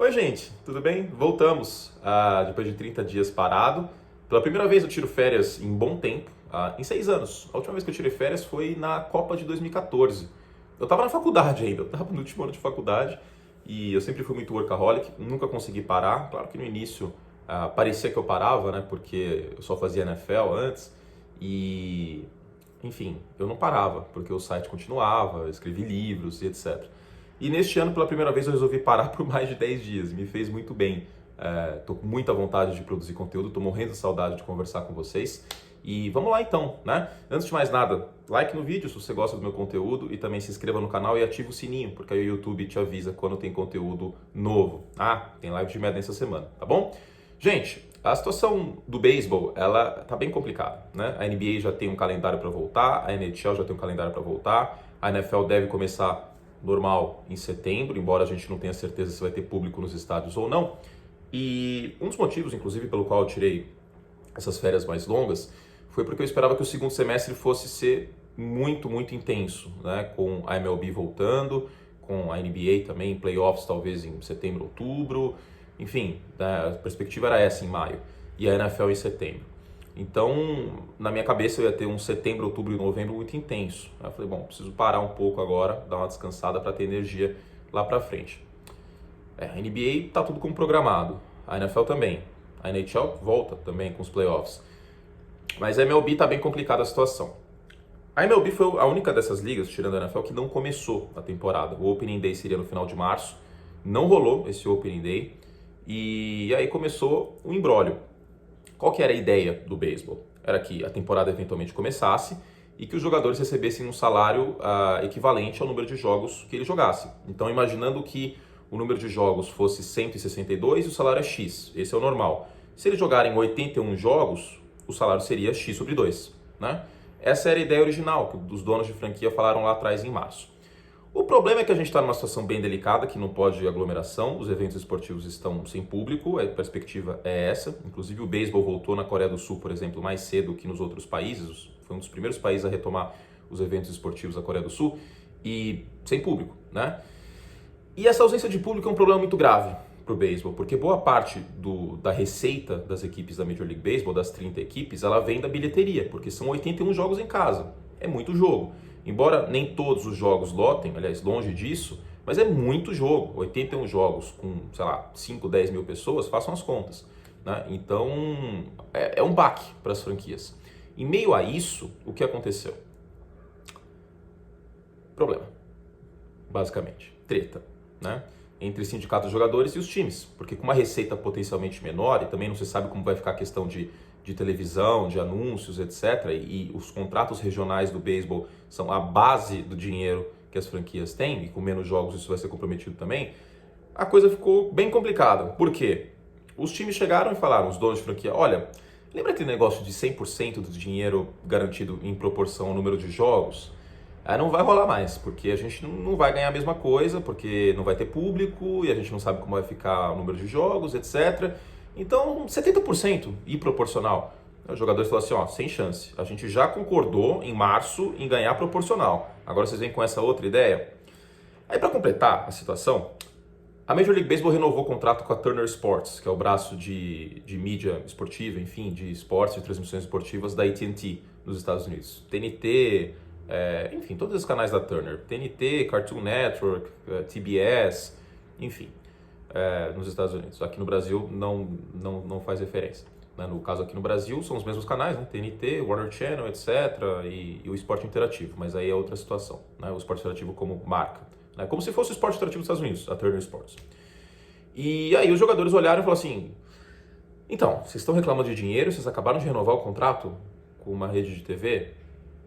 Oi, gente, tudo bem? Voltamos depois de 30 dias parado. Pela primeira vez eu tiro férias em bom tempo, em 6 anos. A última vez que eu tirei férias foi na Copa de 2014. Eu estava na faculdade ainda, eu estava no último ano de faculdade e eu sempre fui muito workaholic, nunca consegui parar. Claro que no início parecia que eu parava, né? Porque eu só fazia NFL antes e, enfim, eu não parava, porque o site continuava, eu escrevi livros e etc. E neste ano, pela primeira vez, eu resolvi parar por mais de 10 dias. Me fez muito bem. Tô com muita vontade de produzir conteúdo, tô morrendo de saudade de conversar com vocês. E vamos lá então, né? Antes de mais nada, like no vídeo se você gosta do meu conteúdo e também se inscreva no canal e ative o sininho, porque aí o YouTube te avisa quando tem conteúdo novo. Tem live de Madden essa semana, tá bom? Gente, a situação do beisebol, ela tá bem complicada, né? A NBA já tem um calendário para voltar, a NHL já tem um calendário para voltar, a NFL deve começar normal em setembro, embora a gente não tenha certeza se vai ter público nos estádios ou não. E um dos motivos, inclusive, pelo qual eu tirei essas férias mais longas foi porque eu esperava que o segundo semestre fosse ser muito, muito intenso, né? Com a MLB voltando, com a NBA também, playoffs talvez em setembro, outubro, enfim, a perspectiva era essa em maio, e a NFL em setembro. Então, na minha cabeça eu ia ter um setembro, outubro e novembro muito intenso. Aí eu falei, bom, preciso parar um pouco agora, dar uma descansada para ter energia lá para frente. A NBA tá tudo como programado, a NFL também. A NHL volta também com os playoffs. Mas a MLB tá bem complicada a situação. A MLB foi a única dessas ligas, tirando a NFL, que não começou a temporada. O Opening Day seria no final de março, não rolou esse Opening Day, e aí começou o imbróglio. Qual que era a ideia do beisebol? Era que a temporada eventualmente começasse e que os jogadores recebessem um salário equivalente ao número de jogos que eles jogassem. Então, imaginando que o número de jogos fosse 162 e o salário é X, esse é o normal. Se eles jogarem 81 jogos, o salário seria X sobre 2, né? Essa era a ideia original, que os donos de franquia falaram lá atrás em março. O problema é que a gente está numa situação bem delicada, que não pode aglomeração, os eventos esportivos estão sem público, a perspectiva é essa. Inclusive o beisebol voltou na Coreia do Sul, por exemplo, mais cedo que nos outros países, foi um dos primeiros países a retomar os eventos esportivos da Coreia do Sul, e sem público, né? E essa ausência de público é um problema muito grave para o beisebol, porque boa parte da receita das equipes da Major League Baseball, das 30 equipes, ela vem da bilheteria, porque são 81 jogos em casa, é muito jogo. Embora nem todos os jogos lotem, aliás, longe disso, mas é muito jogo. 81 jogos com, sei lá, 5, 10 mil pessoas, façam as contas, né? Então, é um baque para as franquias. Em meio a isso, o que aconteceu? Problema, basicamente, treta, né? Entre sindicatos de jogadores e os times, porque com uma receita potencialmente menor, e também não se sabe como vai ficar a questão de televisão, de anúncios, etc. E os contratos regionais do beisebol são a base do dinheiro que as franquias têm, e com menos jogos isso vai ser comprometido também, a coisa ficou bem complicada. Por quê? Os times chegaram e falaram, os donos de franquia, olha, lembra aquele negócio de 100% do dinheiro garantido em proporção ao número de jogos? Não vai rolar mais, porque a gente não vai ganhar a mesma coisa, porque não vai ter público, e a gente não sabe como vai ficar o número de jogos, etc. Então, 70% e proporcional. Os jogadores falaram assim, ó, sem chance. A gente já concordou em março em ganhar proporcional. Agora vocês vêm com essa outra ideia? Aí, para completar a situação, a Major League Baseball renovou o contrato com a Turner Sports, que é o braço de mídia esportiva, enfim, de esportes e transmissões esportivas da AT&T nos Estados Unidos. TNT, enfim, todos os canais da Turner. TNT, Cartoon Network, TBS, enfim. Nos Estados Unidos. Aqui no Brasil não faz referência. Né? No caso aqui no Brasil são os mesmos canais, né? TNT, Warner Channel, etc. E o esporte interativo, mas aí é outra situação. Né? O esporte interativo como marca. Né? Como se fosse o esporte interativo dos Estados Unidos, a Turner Sports. E aí os jogadores olharam e falaram assim, então, vocês estão reclamando de dinheiro, vocês acabaram de renovar o contrato com uma rede de TV?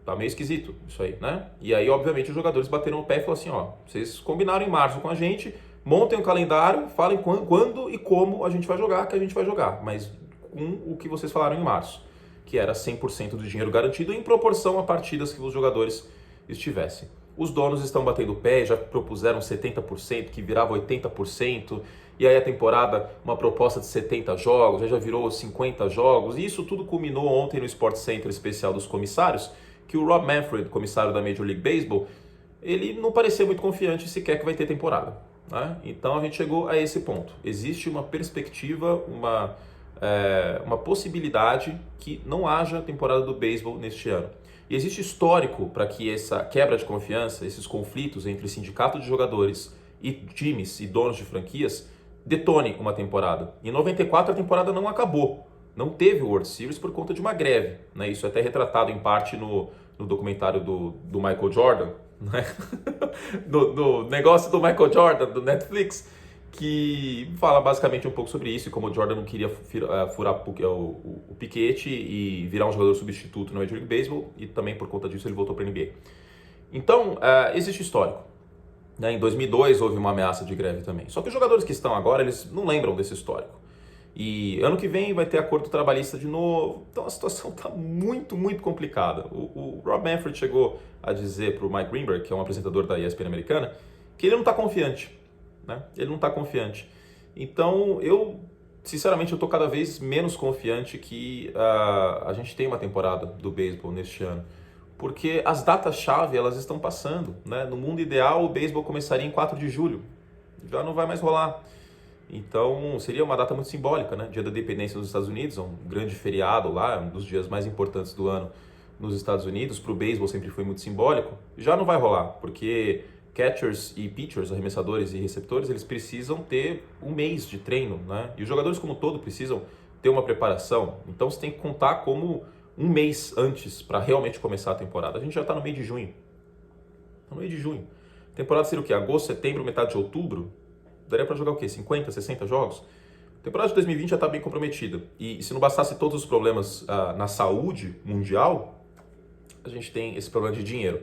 Tá meio esquisito isso aí, né? E aí, obviamente, os jogadores bateram o pé e falaram assim, ó, vocês combinaram em março com a gente, montem um calendário, falem quando e como a gente vai jogar, que a gente vai jogar. Mas com o que vocês falaram em março, que era 100% do dinheiro garantido em proporção a partidas que os jogadores estivessem. Os donos estão batendo o pé, já propuseram 70%, que virava 80%, e aí a temporada, uma proposta de 70 jogos, já virou 50 jogos, e isso tudo culminou ontem no Sports Center especial dos comissários, que o Rob Manfred, comissário da Major League Baseball, ele não parecia muito confiante sequer que vai ter temporada. né? Então a gente chegou a esse ponto. Existe uma perspectiva, uma possibilidade que não haja temporada do beisebol neste ano. E existe histórico para que essa quebra de confiança, esses conflitos entre sindicato de jogadores e times e donos de franquias detone uma temporada. Em 94 a temporada não acabou. Não teve o World Series por conta de uma greve, né? Isso é até retratado em parte no documentário do Michael Jordan, né? no negócio do Michael Jordan, do Netflix, que fala basicamente um pouco sobre isso e como o Jordan não queria furar o piquete e virar um jogador substituto no Major League Baseball, e também por conta disso ele voltou para a NBA. Então, existe histórico. Né? Em 2002 houve uma ameaça de greve também. Só que os jogadores que estão agora, eles não lembram desse histórico. E ano que vem vai ter acordo trabalhista de novo. Então a situação está muito, muito complicada. O Rob Manfred chegou a dizer para o Mike Greenberg, que é um apresentador da ESPN americana, que ele não está confiante. Né? Ele não está confiante. Então eu, sinceramente, eu estou cada vez menos confiante que a gente tem uma temporada do beisebol neste ano. Porque as datas-chave elas estão passando. Né? No mundo ideal, o beisebol começaria em 4 de julho. Já não vai mais rolar. Então, seria uma data muito simbólica, né? Dia da Independência nos Estados Unidos, um grande feriado lá, um dos dias mais importantes do ano nos Estados Unidos. Para o beisebol sempre foi muito simbólico. Já não vai rolar, porque catchers e pitchers, arremessadores e receptores, eles precisam ter um mês de treino, né? E os jogadores como um todo precisam ter uma preparação. Então, você tem que contar como um mês antes para realmente começar a temporada. A gente já está no meio de junho. Está no meio de junho. A temporada seria o quê? Agosto, setembro, metade de outubro? Daria para jogar o quê? 50, 60 jogos? A temporada de 2020 já está bem comprometida. E se não bastasse todos os problemas na saúde mundial, a gente tem esse problema de dinheiro.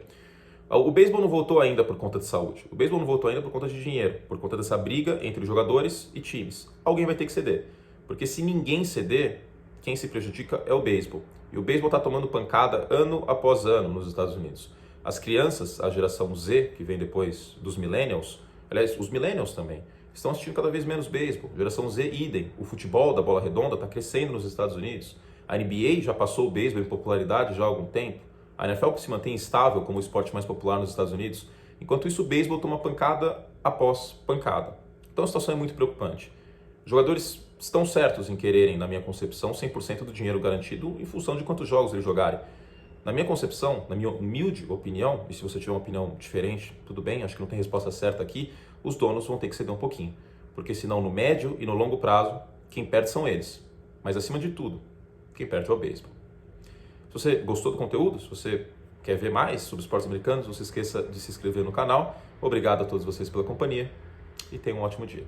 O beisebol não voltou ainda por conta de saúde. O beisebol não voltou ainda por conta de dinheiro, por conta dessa briga entre jogadores e times. Alguém vai ter que ceder. Porque se ninguém ceder, quem se prejudica é o beisebol. E o beisebol está tomando pancada ano após ano nos Estados Unidos. As crianças, a geração Z, que vem depois dos millennials, aliás, os millennials também, estão assistindo cada vez menos beisebol. Geração Z, idem. O futebol da bola redonda está crescendo nos Estados Unidos. A NBA já passou o beisebol em popularidade já há algum tempo. A NFL se mantém estável como o esporte mais popular nos Estados Unidos. Enquanto isso, o beisebol toma pancada após pancada. Então a situação é muito preocupante. Os jogadores estão certos em quererem, na minha concepção, 100% do dinheiro garantido em função de quantos jogos eles jogarem. Na minha concepção, na minha humilde opinião, e se você tiver uma opinião diferente, tudo bem, acho que não tem resposta certa aqui, os donos vão ter que ceder um pouquinho. Porque senão, no médio e no longo prazo, quem perde são eles. Mas acima de tudo, quem perde é o beisebol. Se você gostou do conteúdo, se você quer ver mais sobre esportes americanos, não se esqueça de se inscrever no canal. Obrigado a todos vocês pela companhia e tenham um ótimo dia.